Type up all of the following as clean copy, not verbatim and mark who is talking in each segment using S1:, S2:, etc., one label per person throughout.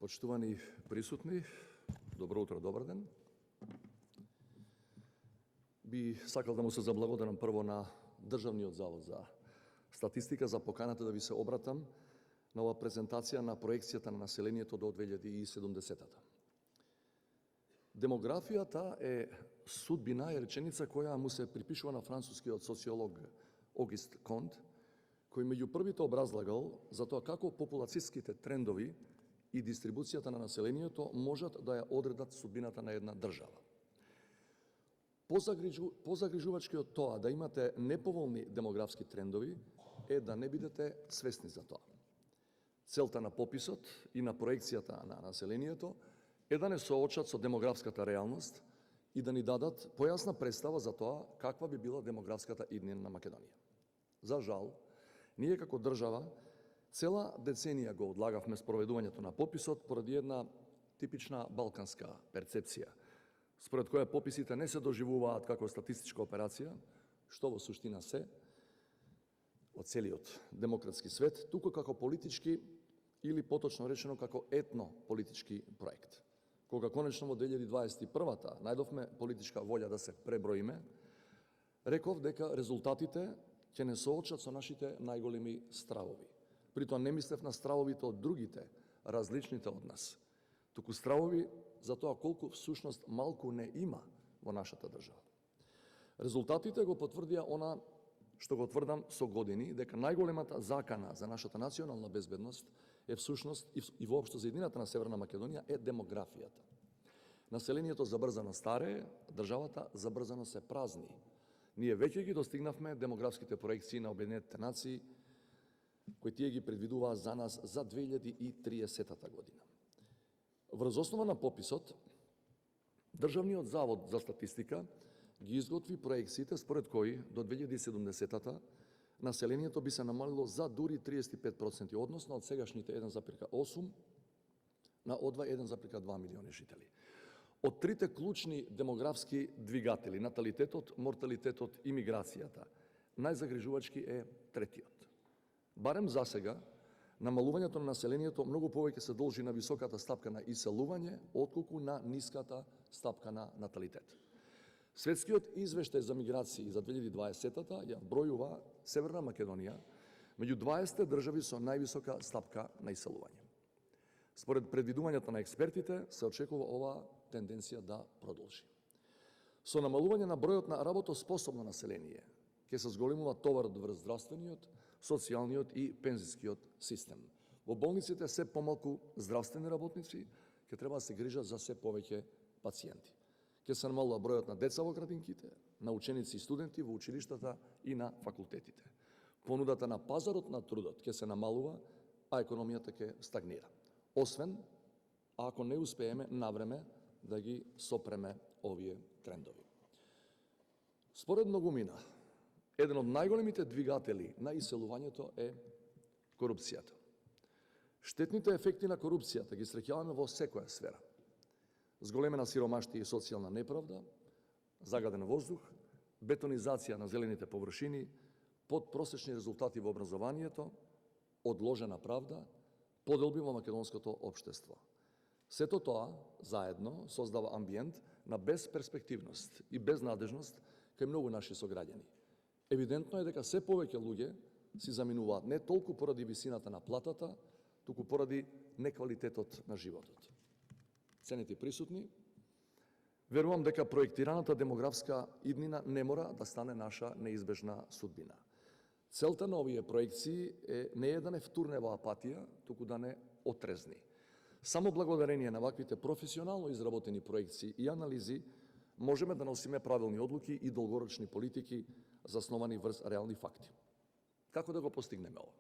S1: Почитувани присутни, добро утро, добар ден. Би сакал да му се заблагодарам прво на Државниот завод за статистика за поканата да ви се обратам на ова презентација на проекцијата на населението до 2070-та. Демографијата е судбина и реченица која му се припишува на францускиот социолог Огюст Конт, кој меѓу првите образлагал за тоа како популацијските трендови и дистрибуцијата на населението можат да ја одредат судбината на една држава. Позагрижувачки од тоа да имате неповолни демографски трендови е да не бидете свесни за тоа. Целта на пописот и на проекцијата на населението е да не соочат со демографската реалност и да ни дадат појасна представа за тоа каква би била демографската иднина на Македонија. За жал, ние како држава цела деценија го одлагавме спроведувањето на пописот поради една типична балканска перцепција, според која пописите не се доживуваат како статистичка операција, што во суштина се од целиот демократски свет, туку како политички или поточно речено како етно-политички проект. Кога конечно во 2021-та најдовме политичка волја да се преброиме, реков дека резултатите ќе не соочат со нашите најголеми стравови. Притоа не мислев на стравовите од другите, различните од нас, туку стравови за тоа колку всушност малку не има во нашата држава. Резултатите го потврдија она што го тврдам со години, дека најголемата закана за нашата национална безбедност е всушност и воопшто за едината на Северна Македонија е демографијата. Населението забрзано старее, државата забрзано се празни. Ние веќе ги достигнавме демографските проекции на Обединетите нации, кои тие ги предвидуваа за нас за 2030 година. Врз основа на пописот, Државниот завод за статистика ги изготви проекциите според кои до 2070-та населението би се намалило за дури 35%, односно од сегашните 1,8 на одва 1,2 милиони жители. Од трите клучни демографски двигатели, наталитетот, морталитетот и миграцијата, најзагрижувачки е третиот. Барем за сега, намалувањето на населението многу повеќе се должи на високата стапка на иселување, отколку на ниската стапка на наталитет. Светскиот извештај за миграции за 2020-та ја бројува Северна Македонија меѓу 20 држави со највисока стапка на иселување. Според предвидувањата на експертите, се очекува оваа тенденција да продолжи. Со намалување на бројот на работоспособно население, ќе се зголемува товарот врз здравствениот, социјалниот и пензискиот систем. Во болниците се помалку здравствени работници ќе треба да се грижат за се повеќе пациенти. Ќе се намалува бројот на деца во градинките, на ученици и студенти во училиштата и на факултетите. Понудата на пазарот на трудот ќе се намалува, а економијата ќе стагнира. Освен ако не успееме навреме да ги сопреме овие трендови. Според многумина, еден од најголемите двигатели на иселувањето е корупцијата. Штетните ефекти на корупцијата ги среќаваме во секоја сфера. Зголемена сиромаштија и социјална неправда, загаден воздух, бетонизација на зелените површини, подпросечни резултати во образованието, одложена правда, поделби во македонското општество. Сето тоа заедно создава амбиент на безперспективност и безнадежност кај многу наши сограѓани. Евидентно е дека се повеќе луѓе си заминуваат не толку поради висината на платата, туку поради неквалитетот на животот. Ценети присутни, верувам дека проектираната демографска иднина не мора да стане наша неизбежна судбина. Целта на овие проекции не е да не втурне во апатија, туку да не отрезни. Само благодарение на ваквите професионално изработени проекции и анализи можеме да носиме правилни одлуки и долгорочни политики засновани врз реални факти. Како да го постигнеме ова?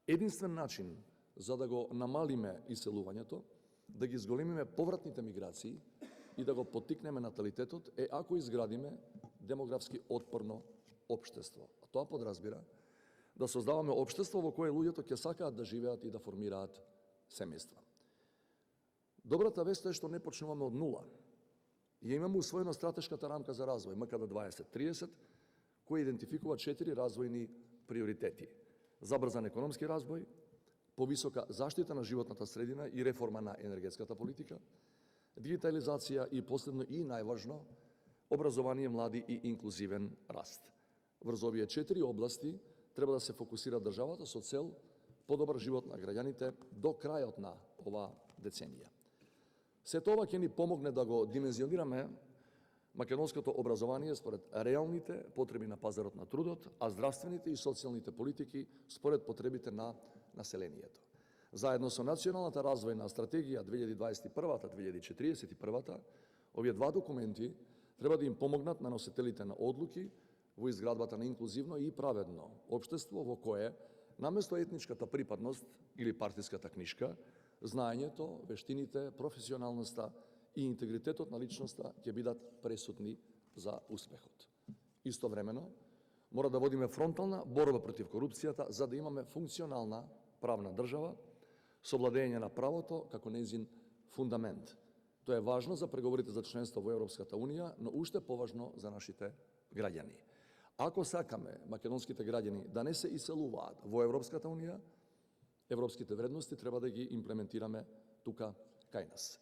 S1: Единствен начин за да го намалиме иселувањето, да ги зголемиме повратните миграции и да го поттикнеме наталитетот е ако изградиме демографски отпорно општество. А тоа подразбира да создаваме општество во кое луѓето ќе сакаат да живеат и да формираат семејства. Добрата вест е што не почнуваме од нула. Ја имаме усвоено стратешката рамка за развој МКД 2030, која идентификува 4 развојни приоритети: забрзан економски развој, повисока заштита на животната средина и реформа на енергетската политика, дигитализација и последно и најважно, образование, млади и инклузивен раст. Врз овие 4 области треба да се фокусира државата со цел подобар живот на граѓаните до крајот на оваа деценија. Сето ова ќе ни помогне да го димензионираме македонското образование според реалните потреби на пазарот на трудот, а здравствените и социјалните политики според потребите на населението. Заедно со Националната развојна стратегија 2021-2041, овие два документи треба да им помогнат на носителите на одлуки во изградбата на инклузивно и праведно општество во кое, наместо етничката припадност или партиската книшка, знаењето, вештините, професионалноста и интегритетот на личноста ќе бидат пресудни за успехот. Истовремено, мора да водиме фронтална борба против корупцијата за да имаме функционална правна држава со владење на правото како нејзин фундамент. Тоа е важно за преговорите за членство во Европската Унија, но уште поважно за нашите граѓани. Ако сакаме македонските граѓани да не се иселуваат во Европската Унија, европските вредности треба да ги имплементираме тука кај нас.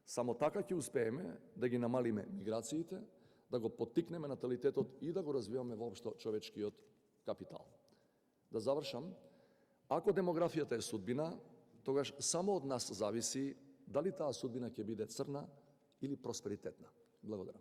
S1: Само така ќе успееме да ги намалиме миграциите, да го поттикнеме наталитетот и да го развиваме воопшто човечкиот капитал. Да завршам, ако демографијата е судбина, тогаш само од нас зависи дали таа судбина ќе биде црна или просперитетна. Благодарам.